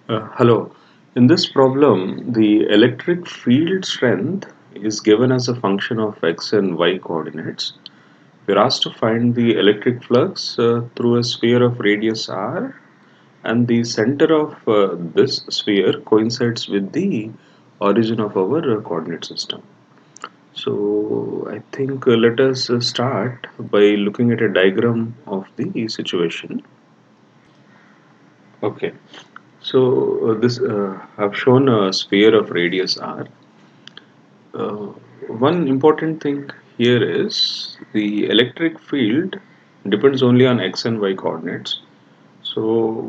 Hello. In this problem, the electric field strength is given as a function of x and y coordinates. We're asked to find the electric flux through a sphere of radius r, and the center of this sphere coincides with the origin of our coordinate system. So, I think let us start by looking at a diagram of the situation. Okay. So this I've shown a sphere of radius r. Uh, One important thing here is the electric field depends only on x and y coordinates. So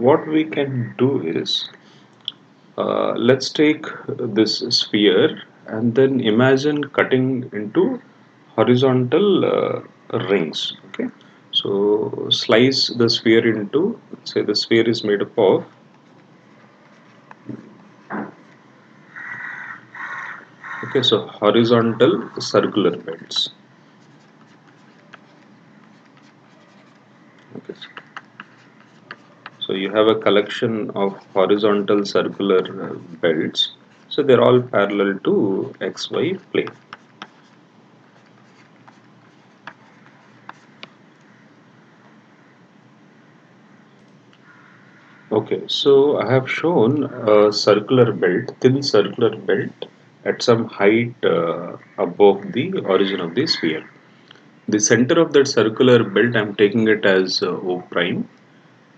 what we can do is let's take this sphere and then imagine cutting into horizontal rings. Okay, so slice the sphere into, say the sphere is made up of, okay, so horizontal circular beds. Okay, so you have a collection of horizontal circular belts. So they're all parallel to XY plane. Okay, so I have shown a circular belt, thin circular belt at some height above the origin of the sphere. The center of that circular belt, I'm taking it as O prime.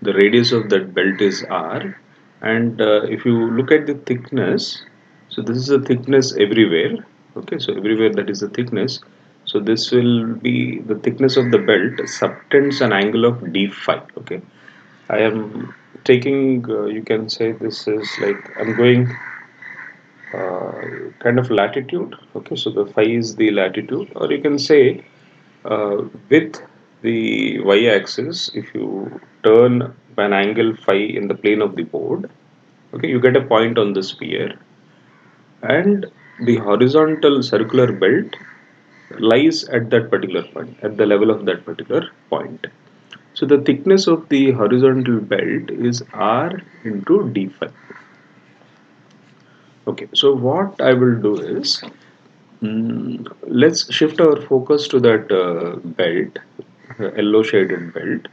The radius of that belt is r, and if you look at the thickness, so this is the thickness everywhere. Okay, so everywhere that is the thickness. So this will be the thickness of the belt subtends an angle of d phi. Okay, I am taking, you can say this is like I'm going kind of latitude. Okay, so the phi is the latitude, or you can say with the y-axis, if you turn an angle phi in the plane of the board, okay, you get a point on the sphere, and the horizontal circular belt lies at that particular point, at the level of that particular point. So the thickness of the horizontal belt is r into d phi. Okay, so what I will do is, let's shift our focus to that belt, yellow shaded belt,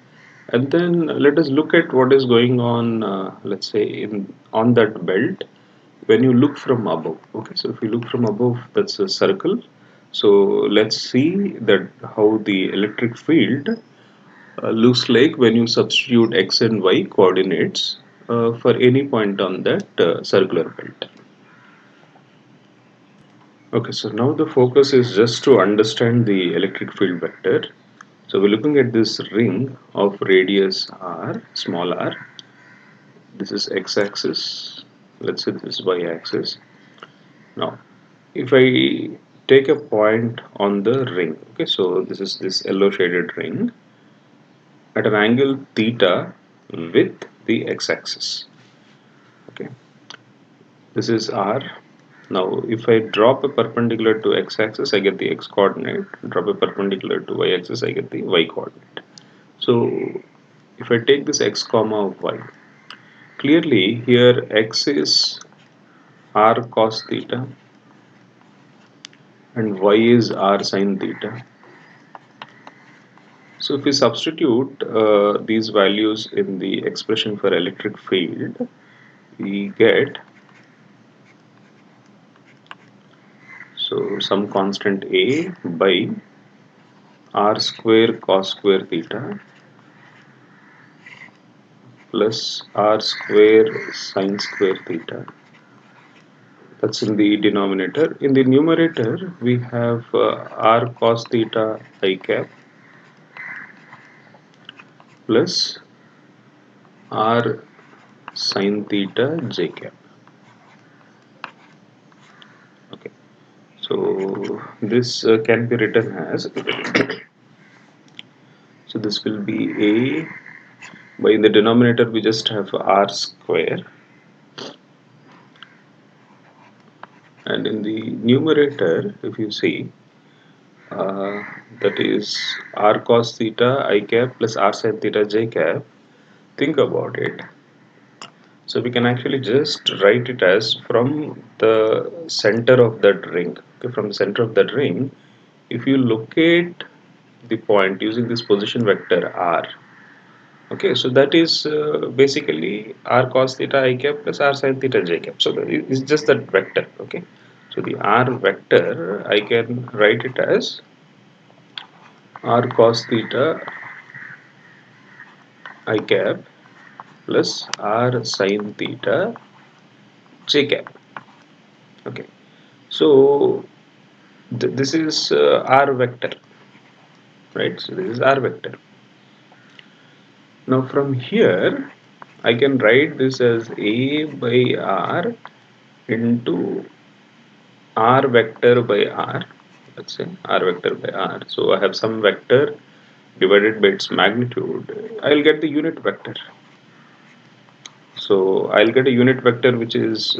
and then let us look at what is going on. Let's say in on that belt when you look from above. Okay, so if you look from above, that's a circle. So let's see that how the electric field looks like when you substitute x and y coordinates for any point on that circular belt. Okay, so now the focus is just to understand the electric field vector. So we're looking at this ring of radius r, small r. This is x-axis. Let's say this is y-axis. Now, if I take a point on the ring, okay, so this is this yellow shaded ring at an angle theta with the x-axis. Okay, this is r. Now, if I drop a perpendicular to x-axis, I get the x coordinate. Drop a perpendicular to y-axis, I get the y coordinate. So, if I take this x comma y, clearly here x is r cos theta and y is r sin theta. So, if we substitute these values in the expression for electric field, we get, so, some constant a by r square cos square theta plus r square sine square theta. That's in the denominator. In the numerator, we have r cos theta I cap plus r sine theta j cap. Okay, so this can be written as, so this will be a by, in the denominator we just have r square, and in the numerator, if you see, uh, that is r cos theta I cap plus r sin theta j cap. Think about it. So we can actually just write it as from the center of that ring. Okay, from the center of that ring, if you locate the point using this position vector r, okay, so that is basically r cos theta I cap plus r sin theta j cap. So it's just that vector. Okay, so the r vector I can write it as r cos theta I cap plus r sin theta j cap. Okay, so this is r vector, right? So this is r vector. Now from here I can write this as a by r into r vector by r. Let's say r vector by r. So I have some vector divided by its magnitude. I'll get the unit vector. So I'll get a unit vector which is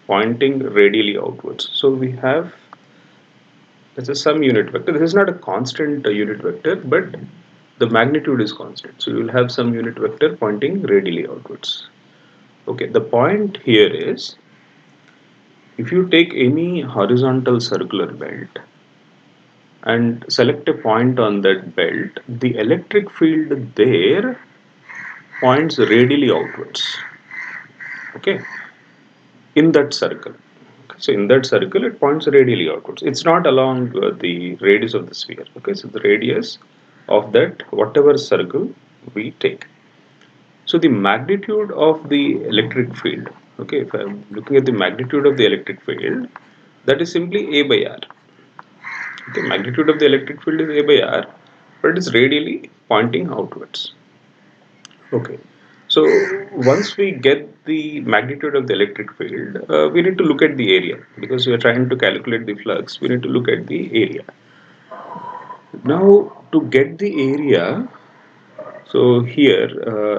pointing radially outwards. So we have, this is some unit vector. This is not a constant unit vector, but the magnitude is constant. So you will have some unit vector pointing radially outwards. Okay, the point here is, if you take any horizontal circular belt and select a point on that belt, the electric field there points radially outwards. Okay, in that circle. So in that circle, it points radially outwards. It's not along the radius of the sphere. Okay, so the radius of that whatever circle we take. So the magnitude of the electric field. Okay, if I'm looking at the magnitude of the electric field, that is simply A by R. Okay, magnitude of the electric field is A by R, but it is radially pointing outwards. Okay. So once we get the magnitude of the electric field, we need to look at the area because we are trying to calculate the flux. We need to look at the area. Now to get the area, so here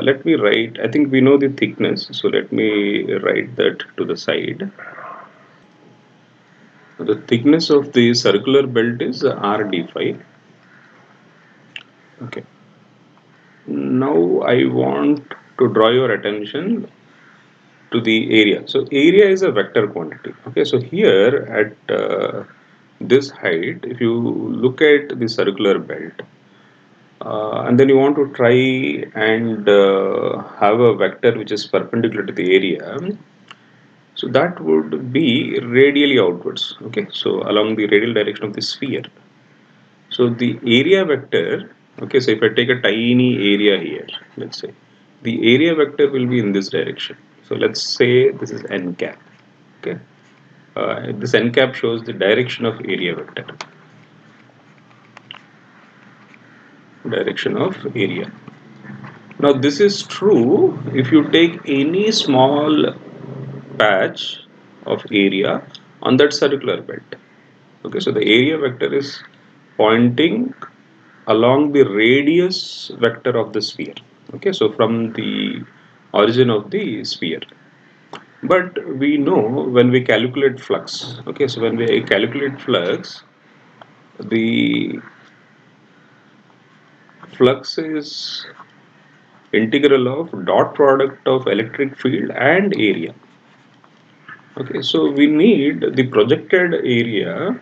let me write. I think we know the thickness, so let me write that to the side. The thickness of the circular belt is r d phi. Okay. Now I want to draw your attention to the area. So area is a vector quantity. Okay, so here at this height, if you look at the circular belt, and then you want to try and have a vector which is perpendicular to the area, so that would be radially outwards. Okay, so along the radial direction of the sphere. So the area vector, okay, so if I take a tiny area here, let's say, the area vector will be in this direction. So let's say this is n cap. Okay, this n cap shows the direction of area vector. Direction of area. Now this is true if you take any small patch of area on that circular belt. Okay, so the area vector is pointing along the radius vector of the sphere. Okay, so from the origin of the sphere. But we know when we calculate flux, okay, so when we calculate flux, the flux is integral of dot product of electric field and area. Okay, so we need the projected area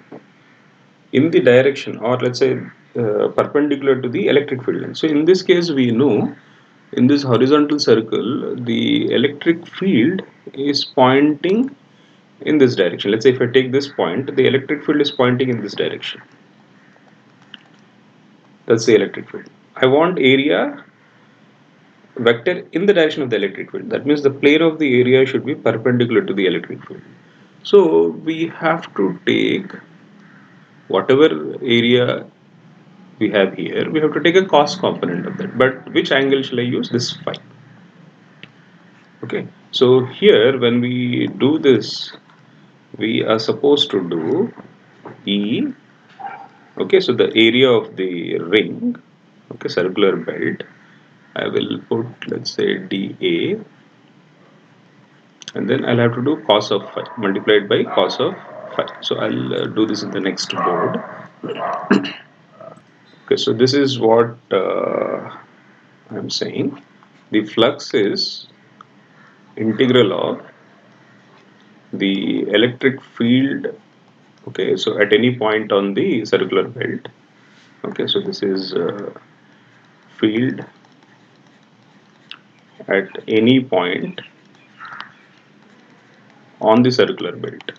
in the direction, or let's say perpendicular to the electric field line. So in this case we know in this horizontal circle the electric field is pointing in this direction. Let's say if I take this point, the electric field is pointing in this direction. That's the electric field. I want area vector in the direction of the electric field. That means the plane of the area should be perpendicular to the electric field. So we have to take whatever area we have here, we have to take a cos component of that. But which angle shall I use? This phi. Okay. So here when we do this, we are supposed to do E. Okay. So the area of the ring, okay, circular belt, I will put, let's say, dA, and then I'll have to do cos of phi multiplied by cos of phi. So I'll do this in the next board. Okay, so this is what I'm saying. The flux is integral of the electric field, okay, so at any point on the circular belt. Okay, so this is field at any point on the circular belt.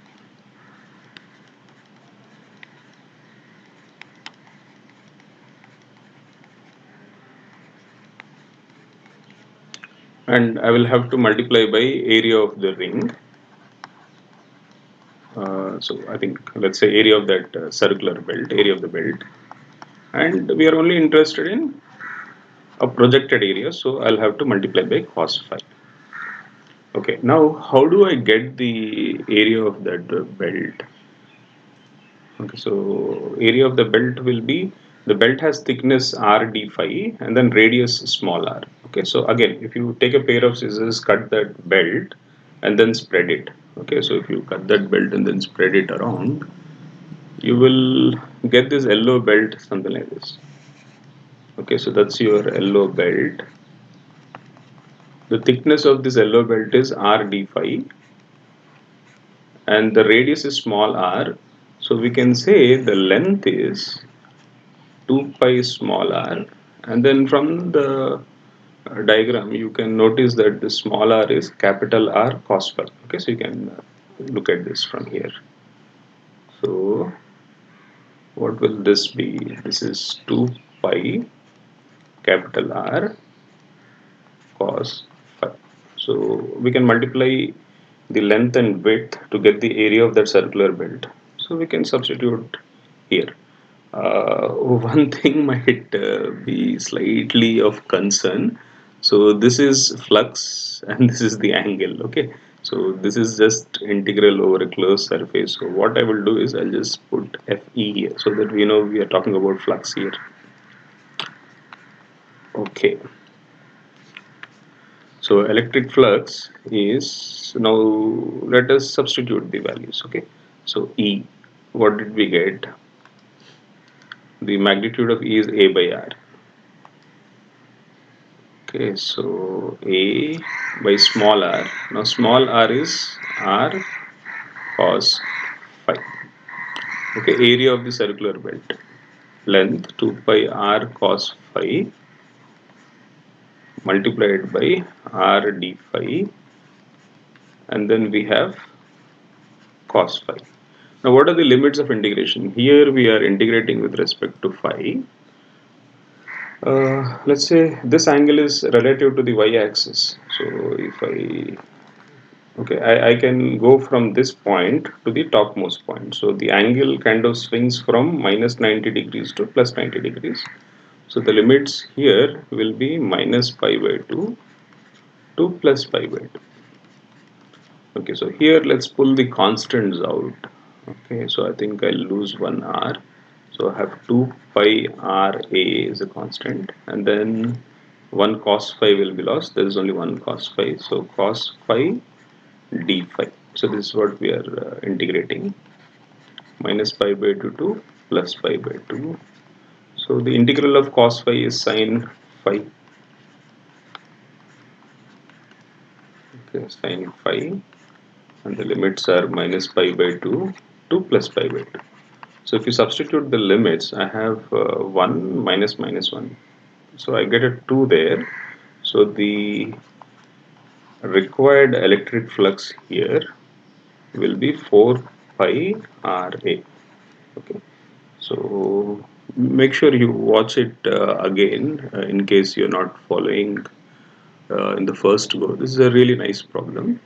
And I will have to multiply by area of the ring. So I think let's say area of that circular belt, area of the belt, and we are only interested in a projected area, so I'll have to multiply by cos phi. Okay, now how do I get the area of that belt? Okay, so area of the belt will be, the belt has thickness r d phi and then radius small r. Okay, so again, if you take a pair of scissors, cut that belt and then spread it. Okay, so if you cut that belt and then spread it around, you will get this yellow belt, something like this. Okay, so that's your yellow belt. The thickness of this yellow belt is r d phi and the radius is small r. So we can say the length is 2 pi small r, and then from the diagram you can notice that the small r is capital R cos phi. Okay, so you can look at this from here. So what will this be? This is 2 pi capital R cos phi. So we can multiply the length and width to get the area of that circular belt. So we can substitute here. One thing might be slightly of concern. So this is flux and this is the angle. Okay, so this is just integral over a closed surface. So what I will do is I'll just put Fe here so that we know we are talking about flux here. Okay, so electric flux is, now let us substitute the values. Okay, so E, what did we get? The magnitude of E is A by R. Okay, so A by small r. Now small r is R cos phi. Okay, area of the circular belt. Length 2 pi R cos phi multiplied by R d phi, and then we have cos phi. Now what are the limits of integration? Here we are integrating with respect to phi. Let's say this angle is relative to the y-axis. So if I can go from this point to the topmost point. So the angle kind of swings from minus 90 degrees to plus 90 degrees. So the limits here will be minus pi by 2 to plus pi by 2. Okay, so here let's pull the constants out. Okay, so I think I'll lose one r. So I have 2 pi r a is a constant, and then one cos phi will be lost. There is only one cos phi. So cos phi d phi. So this is what we are integrating. Minus pi by 2 to plus pi by 2. So the integral of cos phi is sin phi. Okay, sin phi. And the limits are minus pi by 2 to plus pi by 2. So if you substitute the limits, I have 1 minus minus 1. So I get a 2 there. So the required electric flux here will be 4 pi Ra. Okay. So make sure you watch it again in case you're not following in the first go. This is a really nice problem.